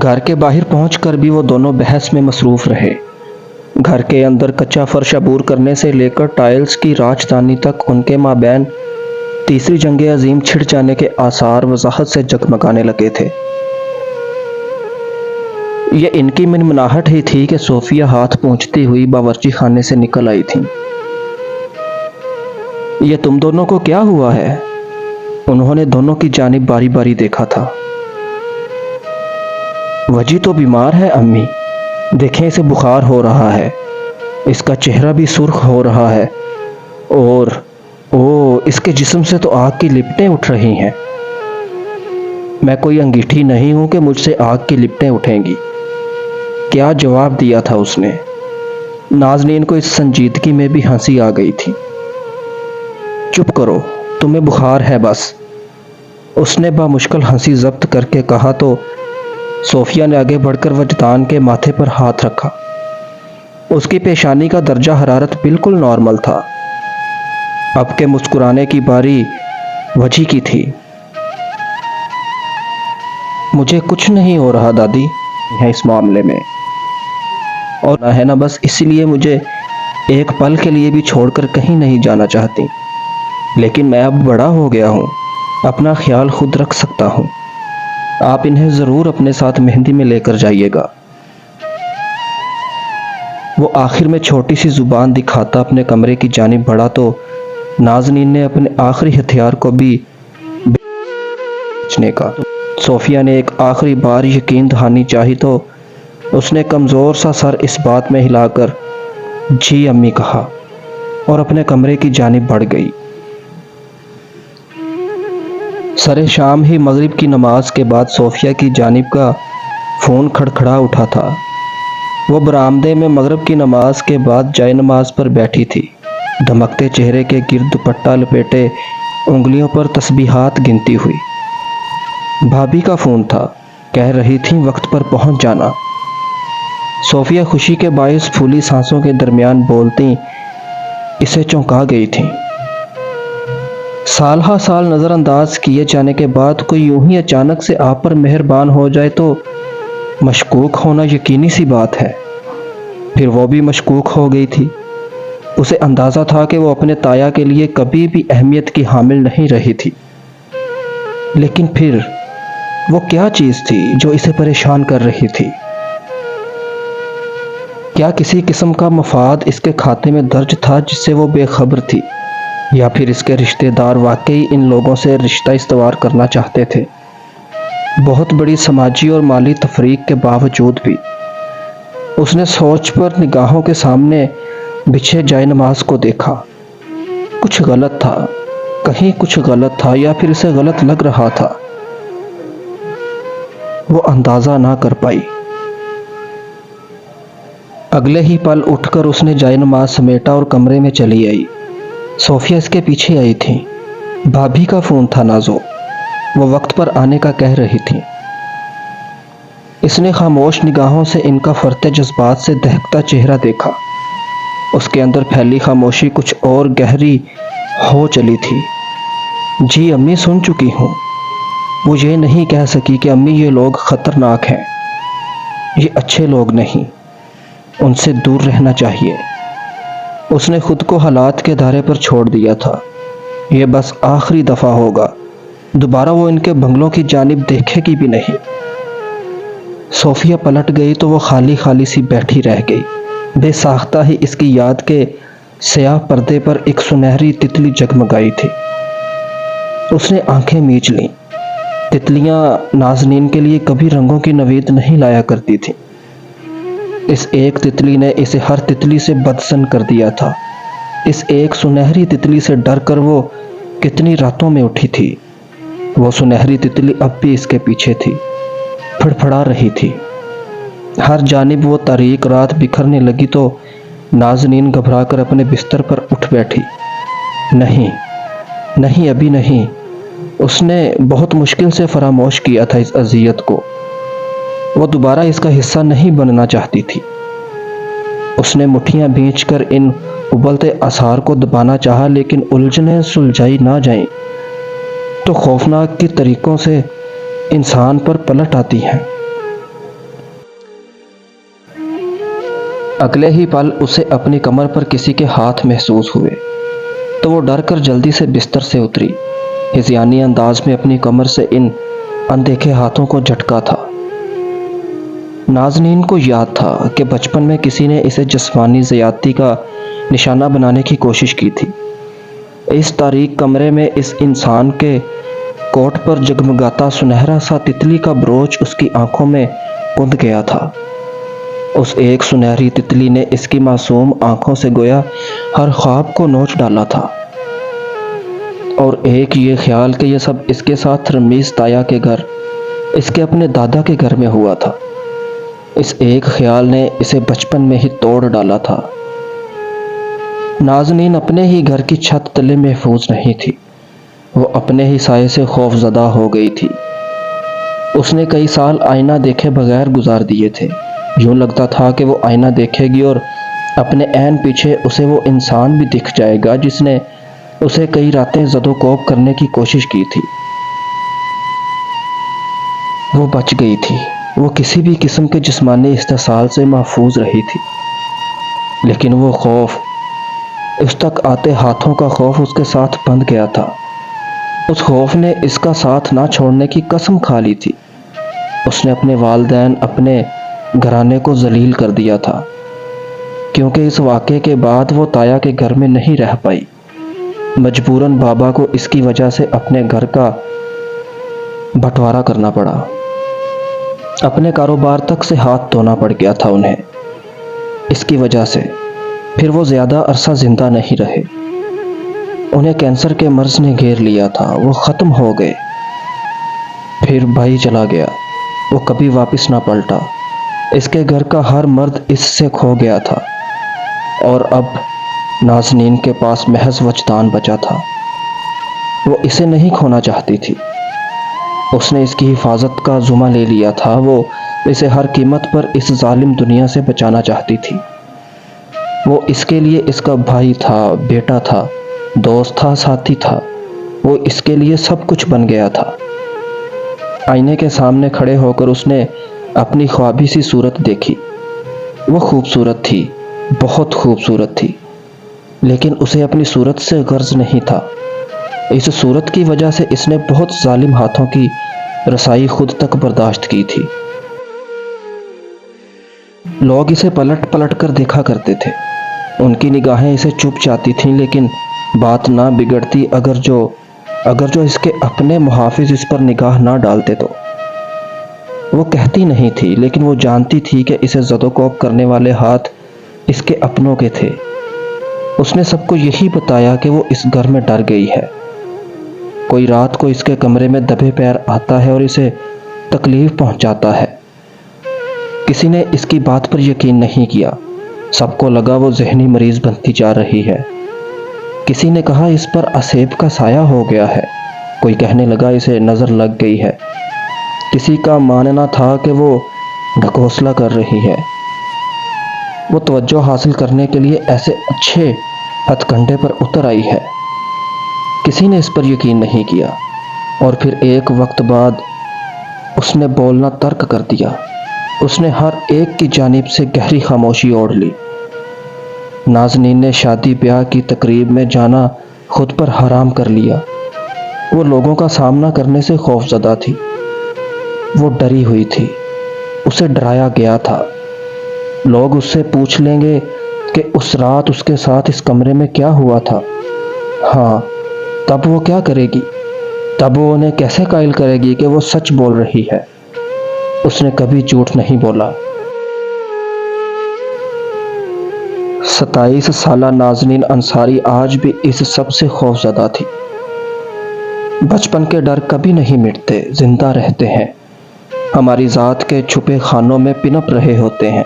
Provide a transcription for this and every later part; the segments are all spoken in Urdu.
گھر کے باہر پہنچ کر بھی وہ دونوں بحث میں مصروف رہے۔ گھر کے اندر کچا فرش عبور کرنے سے لے کر ٹائلز کی راچدانی تک ان کے مابین تیسری جنگ عظیم چھڑ جانے کے آثار وضاحت سے جگمگانے لگے تھے۔ یہ ان کی منمناہٹ ہی تھی کہ صوفیہ ہاتھ پونچھتی ہوئی باورچی خانے سے نکل آئی تھیں۔ یہ تم دونوں کو کیا ہوا ہے؟ انہوں نے دونوں کی جانب باری باری دیکھا تھا۔ وجی تو بیمار ہے امی، دیکھیں اسے بخار ہو رہا ہے، اس کا چہرہ بھی سرخ ہو رہا ہے، اور اس کے جسم سے تو آگ کی لپٹیں اٹھ رہی ہیں۔ میں کوئی انگیٹھی نہیں ہوں کہ مجھ سے آگ کی لپٹیں اٹھیں گی۔ کیا جواب دیا تھا اس نے؟ نازنین کو اس سنجیدگی میں بھی ہنسی آ گئی تھی۔ چپ کرو، تمہیں بخار ہے بس، اس نے بامشکل ہنسی ضبط کر کے کہا تو صوفیہ نے آگے بڑھ کر وجدان کے ماتھے پر ہاتھ رکھا۔ اس کی پیشانی کا درجہ حرارت بالکل نارمل تھا۔ اب کے مسکرانے کی باری وجی کی تھی۔ مجھے کچھ نہیں ہو رہا دادی ہے اس معاملے میں، اور نہ ہے نا بس اسی لیے مجھے ایک پل کے لیے بھی چھوڑ کر کہیں نہیں جانا چاہتی، لیکن میں اب بڑا ہو گیا ہوں، اپنا خیال خود رکھ سکتا ہوں۔ آپ انہیں ضرور اپنے ساتھ مہندی میں لے کر جائیے گا۔ وہ آخر میں چھوٹی سی زبان دکھاتا اپنے کمرے کی جانب بڑھا تو نازنین نے اپنے آخری ہتھیار کو بھی بیچنے کا۔ صوفیہ نے ایک آخری بار یقین دہانی چاہی تو اس نے کمزور سا سر اس بات میں ہلا کر جی امی کہا اور اپنے کمرے کی جانب بڑھ گئی۔ سر شام ہی مغرب کی نماز کے بعد صوفیہ کی جانب کا فون کھڑکھڑا اٹھا تھا۔ وہ برآمدے میں مغرب کی نماز کے بعد جائے نماز پر بیٹھی تھی، دھمکتے چہرے کے گرد دوپٹہ لپیٹے انگلیوں پر تسبیحات گنتی ہوئی۔ بھابھی کا فون تھا، کہہ رہی تھیں وقت پر پہنچ جانا۔ صوفیہ خوشی کے باعث پھولی سانسوں کے درمیان بولتی اسے چونکا گئی تھیں۔ سال ہا سال نظر انداز کیے جانے کے بعد کوئی یوں ہی اچانک سے آپ پر مہربان ہو جائے تو مشکوک ہونا یقینی سی بات ہے۔ پھر وہ بھی مشکوک ہو گئی تھی۔ اسے اندازہ تھا کہ وہ اپنے تایا کے لیے کبھی بھی اہمیت کی حامل نہیں رہی تھی، لیکن پھر وہ کیا چیز تھی جو اسے پریشان کر رہی تھی؟ کیا کسی قسم کا مفاد اس کے کھاتے میں درج تھا جس سے وہ بے خبر تھی، یا پھر اس کے رشتہ دار واقعی ان لوگوں سے رشتہ استوار کرنا چاہتے تھے؟ بہت بڑی سماجی اور مالی تفریق کے باوجود بھی اس نے سوچ پر نگاہوں کے سامنے بچھے جائے نماز کو دیکھا۔ کچھ غلط تھا، کہیں کچھ غلط تھا، یا پھر اسے غلط لگ رہا تھا، وہ اندازہ نہ کر پائی۔ اگلے ہی پل اٹھ کر اس نے جائے نماز سمیٹا اور کمرے میں چلی آئی۔ صوفیہ اس کے پیچھے آئی تھی۔ بھابھی کا فون تھا نازو، وہ وقت پر آنے کا کہہ رہی تھی۔ اس نے خاموش نگاہوں سے ان کا فرط جذبات سے دہکتا چہرہ دیکھا۔ اس کے اندر پھیلی خاموشی کچھ اور گہری ہو چلی تھی۔ جی امی سن چکی ہوں۔ وہ یہ نہیں کہہ سکی کہ امی یہ لوگ خطرناک ہیں، یہ اچھے لوگ نہیں، ان سے دور رہنا چاہیے۔ اس نے خود کو حالات کے دھارے پر چھوڑ دیا تھا۔ یہ بس آخری دفعہ ہوگا، دوبارہ وہ ان کے بنگلوں کی جانب دیکھے گی بھی نہیں۔ صوفیہ پلٹ گئی تو وہ خالی خالی سی بیٹھی رہ گئی۔ بے ساختہ ہی اس کی یاد کے سیاہ پردے پر ایک سنہری تتلی جگمگائی تھی۔ اس نے آنکھیں میچ لیں۔ تتلیاں نازنین کے لیے کبھی رنگوں کی نوید نہیں لایا کرتی تھیں۔ اس ایک تتلی نے اسے ہر تتلی سے بدظن کر دیا تھا۔ اس ایک سنہری تتلی سے ڈر کر وہ کتنی راتوں میں اٹھی تھی۔ وہ سنہری تتلی اب بھی اس کے پیچھے تھی، پھڑپھڑا رہی تھی۔ ہر جانب وہ تاریک رات بکھرنے لگی تو نازنین گھبرا کر اپنے بستر پر اٹھ بیٹھی۔ نہیں ابھی نہیں، اس نے بہت مشکل سے فراموش کیا تھا اس اذیت کو۔ وہ دوبارہ اس کا حصہ نہیں بننا چاہتی تھی۔ اس نے مٹھیاں بھینچ کر ان ابلتے آثار کو دبانا چاہا، لیکن الجھنیں سلجھائی نہ جائیں تو خوفناک کی طریقوں سے انسان پر پلٹ آتی ہیں۔ اگلے ہی پل اسے اپنی کمر پر کسی کے ہاتھ محسوس ہوئے تو وہ ڈر کر جلدی سے بستر سے اتری۔ ہذیانی انداز میں اپنی کمر سے ان اندیکھے ہاتھوں کو جھٹکا تھا۔ نازنین کو یاد تھا کہ بچپن میں کسی نے اسے جسمانی زیادتی کا نشانہ بنانے کی کوشش کی تھی۔ اس تاریک کمرے میں اس انسان کے کوٹ پر جگمگاتا سنہرا سا تتلی کا بروچ اس کی آنکھوں میں کند گیا تھا۔ اس ایک سنہری تتلی نے اس کی معصوم آنکھوں سے گویا ہر خواب کو نوچ ڈالا تھا، اور ایک یہ خیال کہ یہ سب اس کے ساتھ رمیز تایا کے گھر، اس کے اپنے دادا کے گھر میں ہوا تھا۔ اس ایک خیال نے اسے بچپن میں ہی توڑ ڈالا تھا۔ نازنین اپنے ہی گھر کی چھت تلے محفوظ نہیں تھی، وہ اپنے ہی سائے سے خوف زدہ ہو گئی تھی۔ اس نے کئی سال آئینہ دیکھے بغیر گزار دیے تھے۔ یوں لگتا تھا کہ وہ آئینہ دیکھے گی اور اپنے عین پیچھے اسے وہ انسان بھی دکھ جائے گا جس نے اسے کئی راتیں زد و کوب کرنے کی کوشش کی تھی۔ وہ بچ گئی تھی، وہ کسی بھی قسم کے جسمانی استحصال سے محفوظ رہی تھی، لیکن وہ خوف، اس تک آتے ہاتھوں کا خوف اس کے ساتھ بندھ گیا تھا۔ اس خوف نے اس کا ساتھ نہ چھوڑنے کی قسم کھا لی تھی۔ اس نے اپنے والدین، اپنے گھرانے کو ذلیل کر دیا تھا، کیونکہ اس واقعے کے بعد وہ تایا کے گھر میں نہیں رہ پائی۔ مجبوراً بابا کو اس کی وجہ سے اپنے گھر کا بٹوارا کرنا پڑا، اپنے کاروبار تک سے ہاتھ دھونا پڑ گیا تھا انہیں۔ اس کی وجہ سے پھر وہ زیادہ عرصہ زندہ نہیں رہے۔ انہیں کینسر کے مرض نے گھیر لیا تھا، وہ ختم ہو گئے۔ پھر بھائی چلا گیا، وہ کبھی واپس نہ پلٹا۔ اس کے گھر کا ہر مرد اس سے کھو گیا تھا، اور اب نازنین کے پاس محض وجدان بچا تھا۔ وہ اسے نہیں کھونا چاہتی تھی، اس نے اس کی حفاظت کا ذمہ لے لیا تھا، وہ اسے ہر قیمت پر اس ظالم دنیا سے بچانا چاہتی تھی۔ وہ اس کے لیے اس کا بھائی تھا، بیٹا تھا، دوست تھا، ساتھی تھا، وہ اس کے لیے سب کچھ بن گیا تھا۔ آئینے کے سامنے کھڑے ہو کر اس نے اپنی خوابی سی صورت دیکھی۔ وہ خوبصورت تھی، بہت خوبصورت تھی، لیکن اسے اپنی صورت سے غرض نہیں تھا۔ اس صورت کی وجہ سے اس نے بہت ظالم ہاتھوں کی رسائی خود تک برداشت کی تھی۔ لوگ اسے پلٹ پلٹ کر دیکھا کرتے تھے، ان کی نگاہیں اسے چپ جاتی تھیں، لیکن بات نہ بگڑتی اگر جو اس کے اپنے محافظ اس پر نگاہ نہ ڈالتے تو۔ وہ کہتی نہیں تھی، لیکن وہ جانتی تھی کہ اسے زد و کوب کرنے والے ہاتھ اس کے اپنوں کے تھے۔ اس نے سب کو یہی بتایا کہ وہ اس گھر میں ڈر گئی ہے۔ کوئی رات کو اس کے کمرے میں دبے پیر آتا ہے اور اسے تکلیف پہنچاتا ہے۔ کسی نے اس کی بات پر یقین نہیں کیا، سب کو لگا وہ ذہنی مریض بنتی جا رہی ہے۔ کسی نے کہا اس پر اسیب کا سایہ ہو گیا ہے، کوئی کہنے لگا اسے نظر لگ گئی ہے، کسی کا ماننا تھا کہ وہ ڈھکوسلا کر رہی ہے، وہ توجہ حاصل کرنے کے لیے ایسے اچھے ہتھ کنڈے پر اتر آئی ہے۔ کسی نے اس پر یقین نہیں کیا، اور پھر ایک وقت بعد اس نے بولنا ترک کر دیا۔ اس نے ہر ایک کی جانب سے گہری خاموشی اوڑھ لی۔ نازنین نے شادی بیاہ کی تقریب میں جانا خود پر حرام کر لیا۔ وہ لوگوں کا سامنا کرنے سے خوف زدہ تھی، وہ ڈری ہوئی تھی، اسے ڈرایا گیا تھا۔ لوگ اس سے پوچھ لیں گے کہ اس رات اس کے ساتھ اس کمرے میں کیا ہوا تھا۔ ہاں، تب وہ کیا کرے گی؟ تب وہ انہیں کیسے قائل کرے گی کہ وہ سچ بول رہی ہے؟ اس نے کبھی جھوٹ نہیں بولا۔ 27 سالہ نازنین انصاری آج بھی اس سب سے خوف زدہ تھی۔ بچپن کے ڈر کبھی نہیں مٹتے، زندہ رہتے ہیں، ہماری ذات کے چھپے خانوں میں پنپ رہے ہوتے ہیں،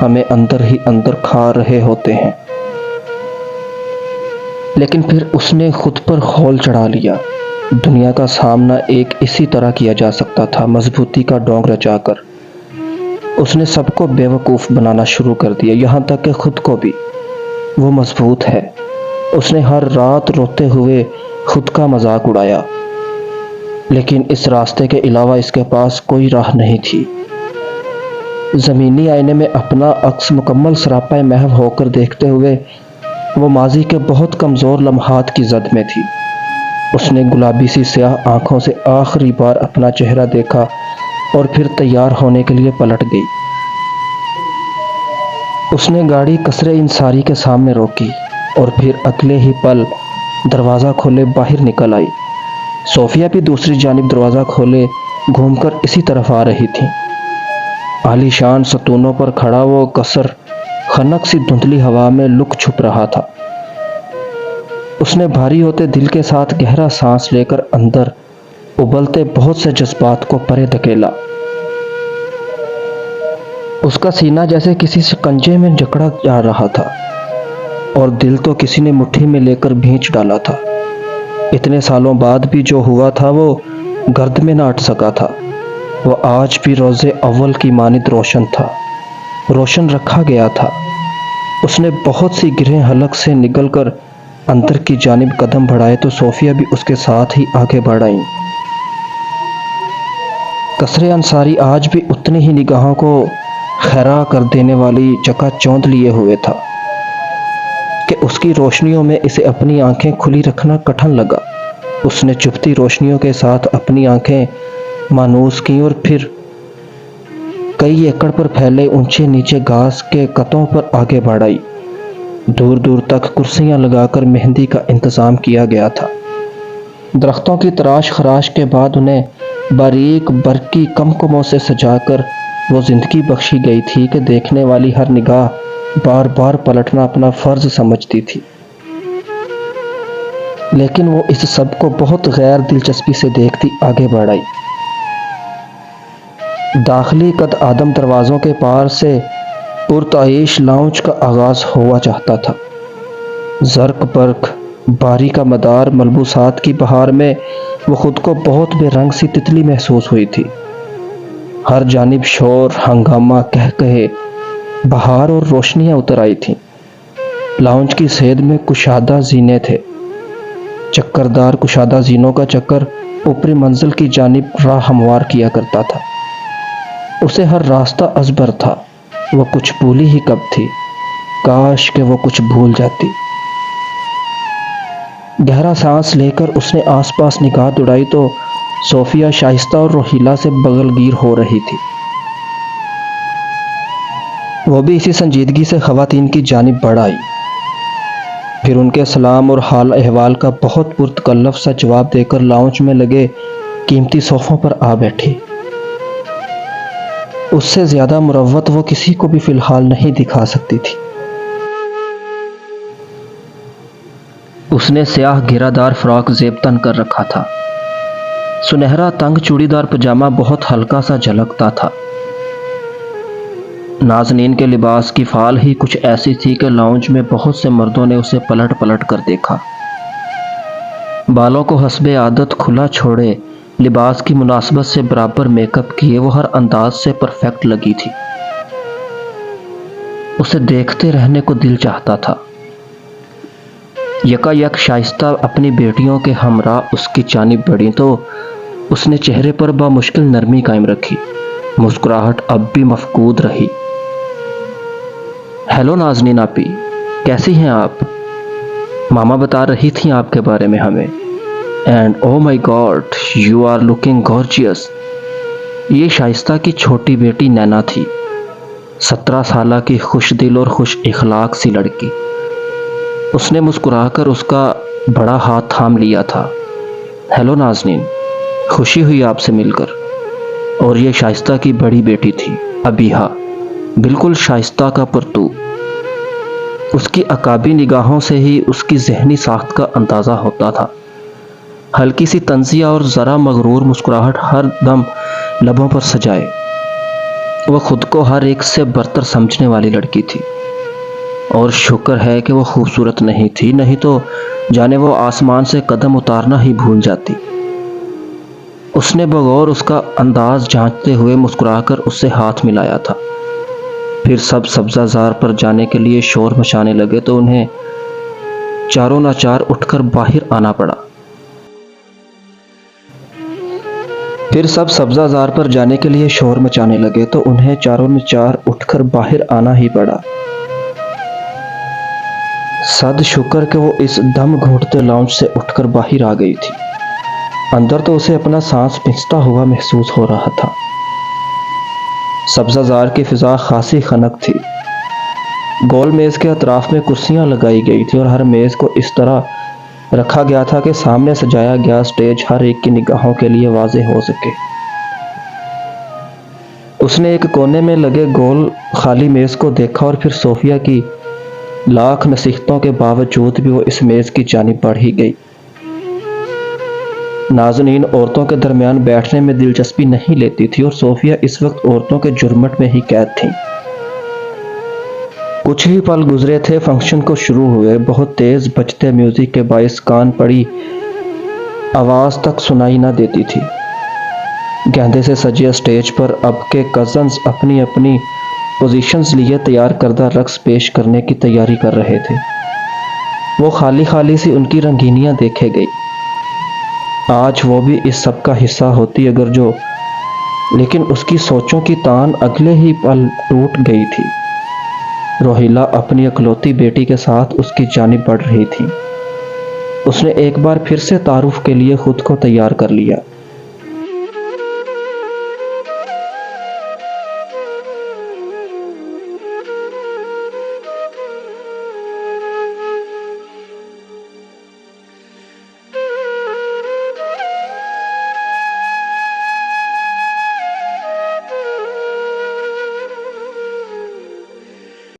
ہمیں اندر ہی اندر کھا رہے ہوتے ہیں۔ لیکن پھر اس نے خود پر خول چڑھا لیا۔ دنیا کا سامنا ایک اسی طرح کیا جا سکتا تھا، مضبوطی کا ڈونگ رچا کر۔ اس نے سب کو بے وقوف بنانا شروع کر دیا، یہاں تک کہ خود کو بھی۔ وہ مضبوط ہے۔ اس نے ہر رات روتے ہوئے خود کا مذاق اڑایا، لیکن اس راستے کے علاوہ اس کے پاس کوئی راہ نہیں تھی۔ زمینی آئینے میں اپنا عکس مکمل سراپا محو ہو کر دیکھتے ہوئے وہ ماضی کے بہت کمزور لمحات کی زد میں تھی۔ اس نے گلابی سی سیاہ آنکھوں سے آخری بار اپنا چہرہ دیکھا اور پھر تیار ہونے کے لیے پلٹ گئی۔ اس نے گاڑی قصر انصاری کے سامنے روکی اور پھر اگلے ہی پل دروازہ کھولے باہر نکل آئی۔ صوفیہ بھی دوسری جانب دروازہ کھولے گھوم کر اسی طرف آ رہی تھی۔ عالی شان ستونوں پر کھڑا وہ قصر خنک سی دھندلی ہوا میں لک چھپ رہا تھا۔ اس نے بھاری ہوتے دل کے ساتھ گہرا سانس لے کر اندر ابلتے بہت سے جذبات کو پرے دھکیلا۔ اس کا سینہ جیسے کسی شکنجے میں جکڑا جا رہا تھا اور دل تو کسی نے مٹھی میں لے کر بھینچ ڈالا تھا۔ اتنے سالوں بعد بھی جو ہوا تھا وہ گرد میں نہ اٹ سکا تھا۔ وہ آج بھی روز اول کی مانند روشن تھا، روشن رکھا گیا تھا۔ اس نے بہت سی گرہیں حلق سے نگل کر اندر کی جانب قدم بڑھائے تو صوفیہ بھی اس کے ساتھ ہی آگے بڑھ آئیں۔ قصر انصاری آج بھی اتنی ہی نگاہوں کو خیرہ کر دینے والی چکا چوندھ لیے ہوئے تھا کہ اس کی روشنیوں میں اسے اپنی آنکھیں کھلی رکھنا کٹھن لگا۔ اس نے چپتی روشنیوں کے ساتھ اپنی آنکھیں مانوس کیں اور پھر کئی ایکڑ پر پھیلے اونچے نیچے گھاس کے قطعوں پر آگے بڑھائی۔ دور دور تک کرسیاں لگا کر مہندی کا انتظام کیا گیا تھا۔ درختوں کی تراش خراش کے بعد انہیں باریک برقی کمکموں سے سجا کر وہ زندگی بخشی گئی تھی کہ دیکھنے والی ہر نگاہ بار بار پلٹنا اپنا فرض سمجھتی تھی۔ لیکن وہ اس سب کو بہت غیر دلچسپی سے دیکھتی آگے بڑھ آئی۔ داخلی قد آدم دروازوں کے پار سے پرتعیش لاؤنج کا آغاز ہوا چاہتا تھا۔ زرق برق باری کا مدار ملبوسات کی بہار میں وہ خود کو بہت بے رنگ سی تتلی محسوس ہوئی تھی۔ ہر جانب شور ہنگامہ کہے بہار اور روشنیاں اتر آئی تھیں۔ لاؤنج کی سید میں کشادہ زینے تھے۔ چکردار کشادہ زینوں کا چکر اوپری منزل کی جانب راہ ہموار کیا کرتا تھا۔ اسے ہر راستہ ازبر تھا۔ وہ کچھ بھولی ہی کب تھی، کاش کہ وہ کچھ بھول جاتی۔ گہرا سانس لے کر اس نے آس پاس نگاہ دوڑائی تو صوفیہ شائستہ اور روحیلہ سے بغل گیر ہو رہی تھی۔ وہ بھی اسی سنجیدگی سے خواتین کی جانب بڑھ آئی، پھر ان کے سلام اور حال احوال کا بہت پرتکلف سا جواب دے کر لاؤنج میں لگے قیمتی صوفوں پر آ بیٹھی۔ اس سے زیادہ مروت وہ کسی کو بھی فی الحال نہیں دکھا سکتی تھی۔ اس نے سیاہ گھیرا دار فراک زیب تن کر رکھا تھا۔ سنہرا تنگ چوڑی دار پجامہ بہت ہلکا سا جھلکتا تھا۔ نازنین کے لباس کی فال ہی کچھ ایسی تھی کہ لاؤنج میں بہت سے مردوں نے اسے پلٹ پلٹ کر دیکھا۔ بالوں کو حسب عادت کھلا چھوڑے، لباس کی مناسبت سے برابر میک اپ کیے وہ ہر انداز سے پرفیکٹ لگی تھی۔ اسے دیکھتے رہنے کو دل چاہتا تھا۔ یکا یک شائستہ اپنی بیٹیوں کے ہمراہ اس کی جانب بڑھی تو اس نے چہرے پر بامشکل نرمی قائم رکھی۔ مسکراہٹ اب بھی مفقود رہی۔ ہیلو نازنین آپی، کیسی ہیں آپ؟ ماما بتا رہی تھیں آپ کے بارے میں ہمیں۔ And oh my god you are looking gorgeous. یہ شائستہ کی چھوٹی بیٹی نینا تھی، 17 سالہ کی خوش دل اور خوش اخلاق سی لڑکی۔ اس نے مسکرا کر اس کا بڑا ہاتھ تھام لیا تھا۔ ہیلو نازنین، خوشی ہوئی آپ سے مل کر۔ اور یہ شائستہ کی بڑی بیٹی تھی ابیہا، بالکل شائستہ کا پرتو۔ اس کی عقابی نگاہوں سے ہی اس کی ذہنی ساخت کا اندازہ ہوتا تھا۔ ہلکی سی طنزیہ اور ذرا مغرور مسکراہٹ ہر دم لبوں پر سجائے۔ وہ خود کو ہر ایک سے برتر سمجھنے والی لڑکی تھی، اور شکر ہے کہ وہ خوبصورت نہیں تھی، نہیں تو جانے وہ آسمان سے قدم اتارنا ہی بھول جاتی۔ اس نے بغور اس کا انداز جانچتے ہوئے مسکرا کر اس سے ہاتھ ملایا تھا۔ پھر سب سبزہ زار پر جانے کے لیے شور مچانے لگے تو انہیں چاروں ناچار اٹھ کر باہر آنا پڑا۔ پھر سب سبزہ زار پر جانے کے لیے شور مچانے لگے تو انہیں چاروں نے چار اٹھ کر باہر آنا ہی پڑا۔ صد شکر کہ وہ اس دم گھوٹتے لاؤنج سے اٹھ کر باہر آ گئی تھی۔ اندر تو اسے اپنا سانس پھنستا ہوا محسوس ہو رہا تھا۔ سبزہ زار کی فضا خاصی خنک تھی۔ گول میز کے اطراف میں کرسیاں لگائی گئی تھی اور ہر میز کو اس طرح رکھا گیا تھا کہ سامنے سجایا گیا اسٹیج ہر ایک کی نگاہوں کے لیے واضح ہو سکے۔ اس نے ایک کونے میں لگے گول خالی میز کو دیکھا اور پھر صوفیہ کی لاکھ نصیحتوں کے باوجود بھی وہ اس میز کی جانب بڑھ ہی گئی۔ نازنین عورتوں کے درمیان بیٹھنے میں دلچسپی نہیں لیتی تھی اور صوفیہ اس وقت عورتوں کے جرمٹ میں ہی قید تھیں۔ کچھ ہی پل گزرے تھے فنکشن کو شروع ہوئے۔ بہت تیز بجتے میوزک کے باعث کان پڑی آواز تک سنائی نہ دیتی تھی۔ گیندے سے سجے اسٹیج پر اب کے کزنز اپنی اپنی پوزیشنز لیے تیار کردہ رقص پیش کرنے کی تیاری کر رہے تھے۔ وہ خالی خالی سی ان کی رنگینیاں دیکھے گئی۔ آج وہ بھی اس سب کا حصہ ہوتی اگر جو، لیکن اس کی سوچوں کی تان اگلے ہی پل ٹوٹ گئی تھی۔ روہیلا اپنی اکلوتی بیٹی کے ساتھ اس کی جانب بڑھ رہی تھی۔ اس نے ایک بار پھر سے تعارف کے لیے خود کو تیار کر لیا۔